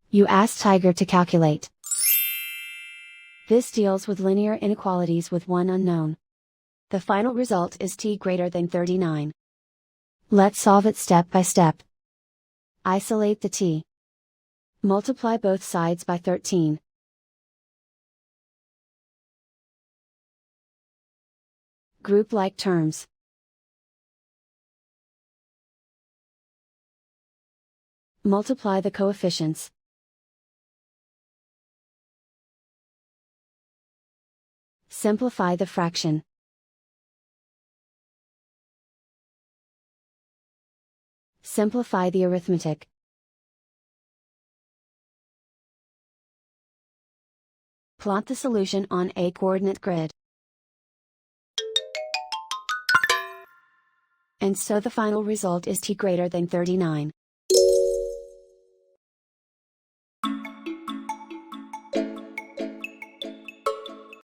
You ask Tiger to calculate. This deals with linear inequalities with one unknown. The final result is t greater than 39. Let's solve it step by step. Isolate the t. Multiply both sides by 13. Group like terms. Multiply the coefficients. Simplify the fraction. Simplify the arithmetic. Plot the solution on a coordinate grid. And so the final result is t greater than 39.